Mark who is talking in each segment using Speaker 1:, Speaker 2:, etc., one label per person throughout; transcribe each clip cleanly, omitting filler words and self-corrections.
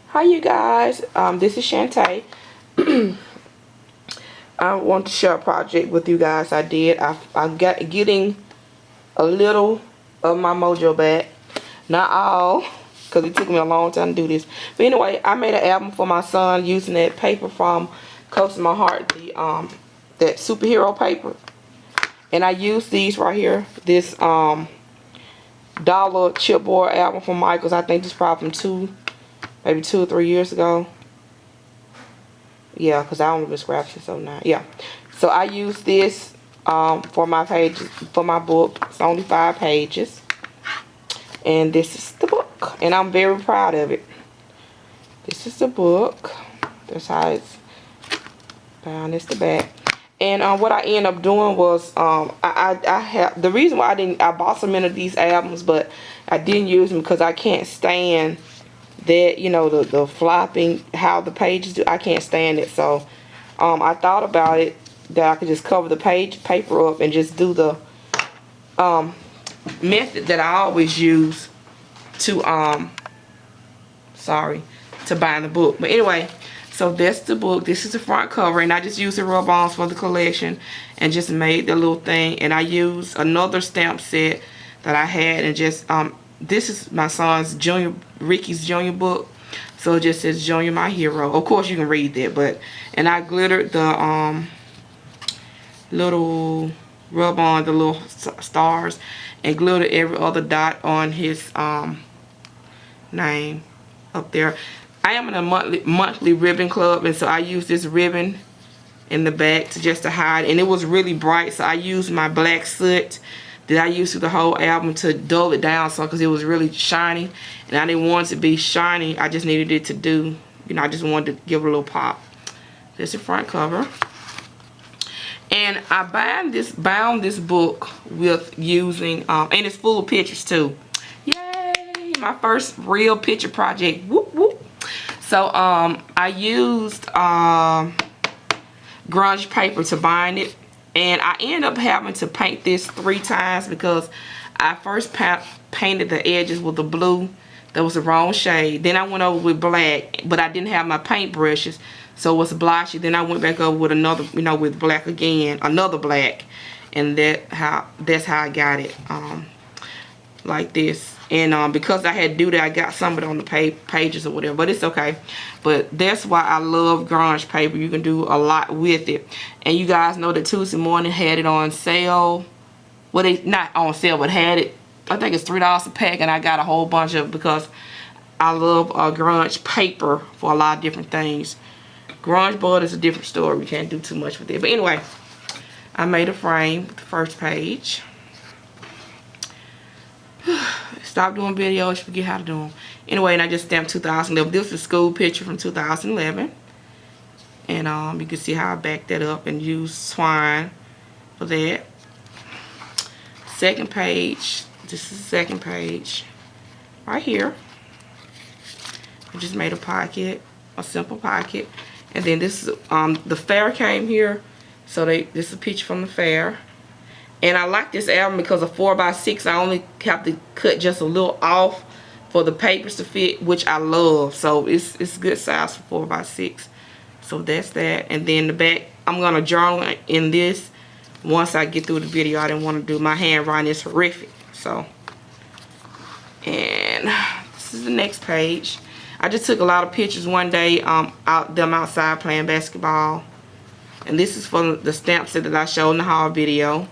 Speaker 1: Hi you guys, this is Shanta. I want to share a project with you guys. I got getting a little of my mojo back. Not all, because it took me a long time to do this. But anyway, I made an album for my son using that paper from Close to My Heart, that superhero paper. And I used these right here. This dollar chipboard album from Michaels. I think this is probably from maybe 2 or 3 years ago. Yeah, because I only been scratching, so now, yeah. So I use this for my pages, for my book. It's only 5 pages. And this is the book. And I'm very proud of it. This is the book. That's how it's bound. It's the back. And what I ended up doing was, I have, the reason why I bought so many of these albums, but I didn't use them because I can't stand that, you know, the flopping, how the pages do. I can't stand it. So I thought about it, that I could just cover the paper up and just do the method that I always use to bind the book. But anyway, so that's the book. This is the front cover, and I just used the rub-ons for the collection and just made the little thing. And I used another stamp set that I had, and just this is my son's Ricky's junior book, so it just says Junior My Hero. Of course you can read that, and I glittered the little rub on the little stars and glittered every other dot on his name up there. I am in a monthly ribbon club, and so I use this ribbon in the back to hide, and it was really bright, so I used my black soot that I used through the whole album to dull it down some, because it was really shiny, and I didn't want it to be shiny. I just needed it to do, you know, I just wanted to give it a little pop. There's the front cover. And I bound this book with using, and it's full of pictures too. Yay! My first real picture project. Whoop whoop. So I used grunge paper to bind it. And I ended up having to paint this 3 times because I first painted the edges with the blue. That was the wrong shade. Then I went over with black, but I didn't have my paint brushes, so it was blotchy. Then I went back over with another, you know, with black again, another black, and that's how I got it like this. And because I had to do that, I got some of it on the pages or whatever, but it's okay. But that's why I love grunge paper. You can do a lot with it. And you guys know that Tuesday Morning had it on sale. Well, they not on sale, but had it, I think it's $3 a pack, and I got a whole bunch of it because I love grunge paper for a lot of different things. Grunge board is a different story. We can't do too much with it. But anyway, I made a frame with the first page. Stop doing videos, you forget how to do them. Anyway, and I just stamped 2011. This is a school picture from 2011. And you can see how I backed that up and used twine for that. Second page. This is the second page. Right here. I just made a pocket. A simple pocket. And then this is, the fair came here. So this is a picture from the fair. And I like this album because of 4x6. I only have to cut just a little off for the papers to fit, which I love. So it's good size for 4x6. So that's that. And then the back, I'm going to journal in this once I get through the video. I didn't want to do, my handwriting is horrific. So, and this is the next page. I just took a lot of pictures one day them outside playing basketball. And this is for the stamp set that I showed in the haul video.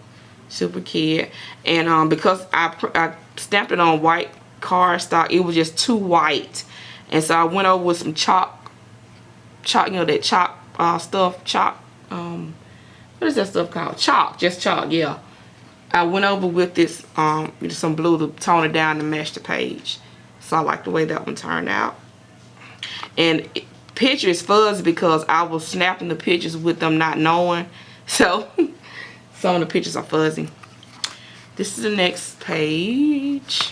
Speaker 1: Super Kid. And because I stamped it on white cardstock, it was just too white. And so I went over with some chalk, you know, that chalk stuff, what is that stuff called? Chalk, just chalk, yeah. I went over with this, some blue to tone it down to match the page. So I like the way that one turned out. And picture is fuzzy because I was snapping the pictures with them not knowing. So some of the pictures are fuzzy. This is the next page.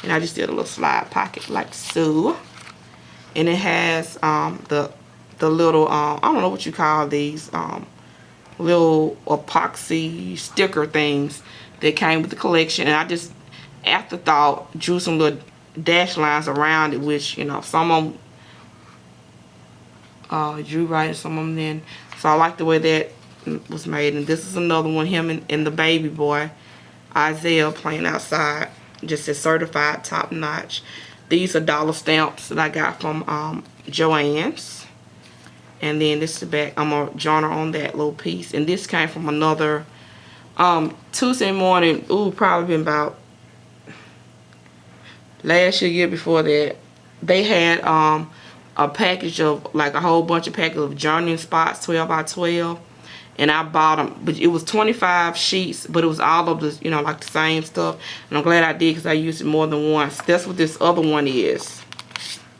Speaker 1: And I just did a little slide pocket like so. And it has the little, I don't know what you call these, little epoxy sticker things that came with the collection. And I just, afterthought, drew some little dash lines around it, which, you know, some of them Drew writing some of them then. So I like the way that was made. And this is another one, him and the baby boy, Isaiah, playing outside. Just says certified top notch. These are dollar stamps that I got from Joann's. And then this is the back. I'm a journal on that little piece. And this came from another Tuesday morning. Ooh, probably been about last year before that. They had a package of, like, a whole bunch of packages of journaling spots, 12 by 12. And I bought them, but it was 25 sheets, but it was all of the, you know, like the same stuff. And I'm glad I did, because I used it more than once. That's what this other one is,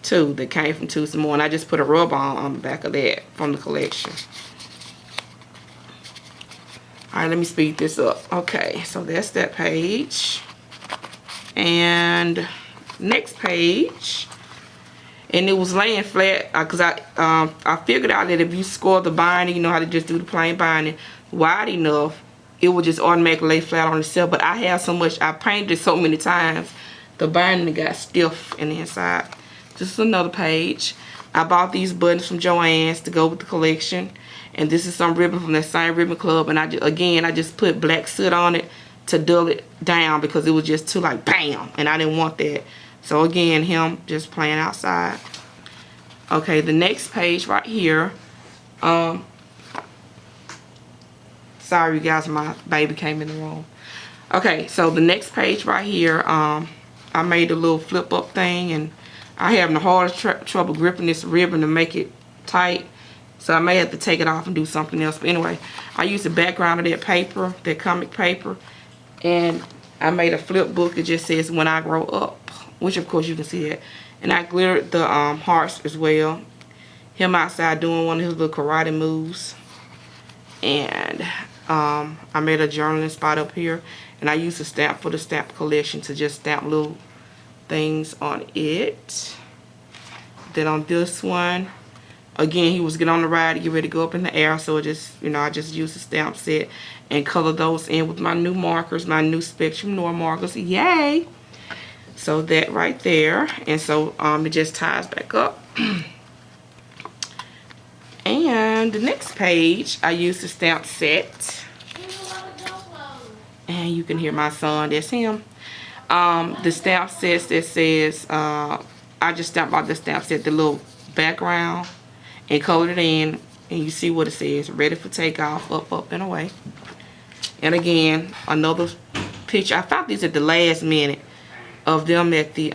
Speaker 1: too, that came from Tuesday morning. I just put a rub on the back of that from the collection. All right, let me speed this up. Okay, so that's that page. And next page. And it was laying flat because I figured out that if you score the binding, you know how to just do the plain binding wide enough, it would just automatically lay flat on itself. But I have so much, I painted it so many times, the binding got stiff in the inside. This is another page. I bought these buttons from Joann's to go with the collection. And this is some ribbon from that same ribbon club. And I just put black soot on it to dull it down because it was just too like bam. And I didn't want that. So again, him just playing outside. Okay, the next page right here. Sorry you guys, my baby came in the room. Okay, so the next page right here, I made a little flip up thing, and I having the hardest trouble gripping this ribbon to make it tight. So I may have to take it off and do something else. But anyway, I used the background of that paper, that comic paper, and I made a flip book. It just says "When I Grow Up," which of course you can see it. And I glittered the hearts as well. Him outside doing one of his little karate moves. And I made a journaling spot up here. And I used a stamp for the stamp collection to just stamp little things on it. Then on this one, again, he was getting on the ride to get ready to go up in the air. So it just, you know, I just used the stamp set and color those in with my new markers, my new Spectrum Noir markers. Yay! So that right there. And so it just ties back up. And the next page, I used the stamp set. And you can hear my son, that's him. The stamp set that says, I just stamped out the stamp set, the little background, and colored it in. And you see what it says, ready for takeoff, up, up, and away. And again, another picture. I found these at the last minute of them at the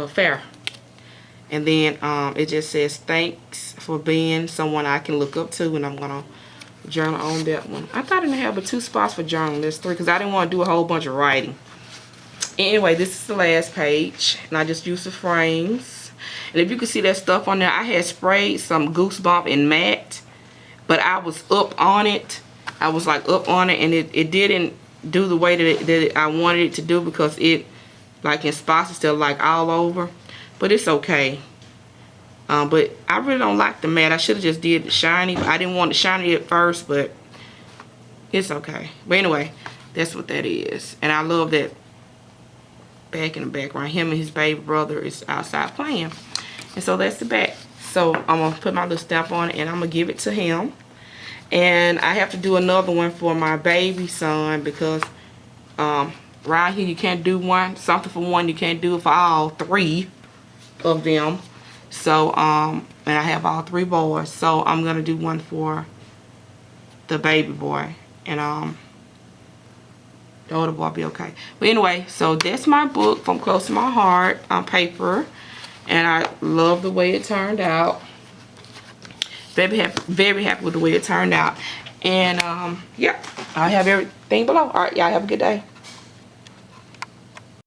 Speaker 1: fair. And then it just says, thanks for being someone I can look up to, and I'm gonna journal on that one. I thought I didn't have but 2 spots for journaling. There's 3 because I didn't want to do a whole bunch of writing. Anyway, this is the last page, and I just used the frames. And if you can see that stuff on there, I had sprayed some Goosebump and matte, but I was up on it. I was like up on it, and it didn't do the way that I wanted it to do, because it, like in spots, it's still like all over. But it's okay. But I really don't like the matte. I should have just did the shiny. I didn't want the shiny at first, but it's okay. But anyway, that's what that is. And I love that back in the background. Him and his baby brother is outside playing. And so that's the back. So I'm going to put my little stamp on it, and I'm going to give it to him. And I have to do another one for my baby son, because around here you can't do something for one. You can't do it for all 3 of them. So and I have all 3 boys, so I'm gonna do one for the baby boy, and the older boy will be okay. But anyway, so that's my book from Close to My Heart on paper, and I love the way it turned out. Very happy with the way it turned out. And yeah, I have everything below. All right, y'all have a good day.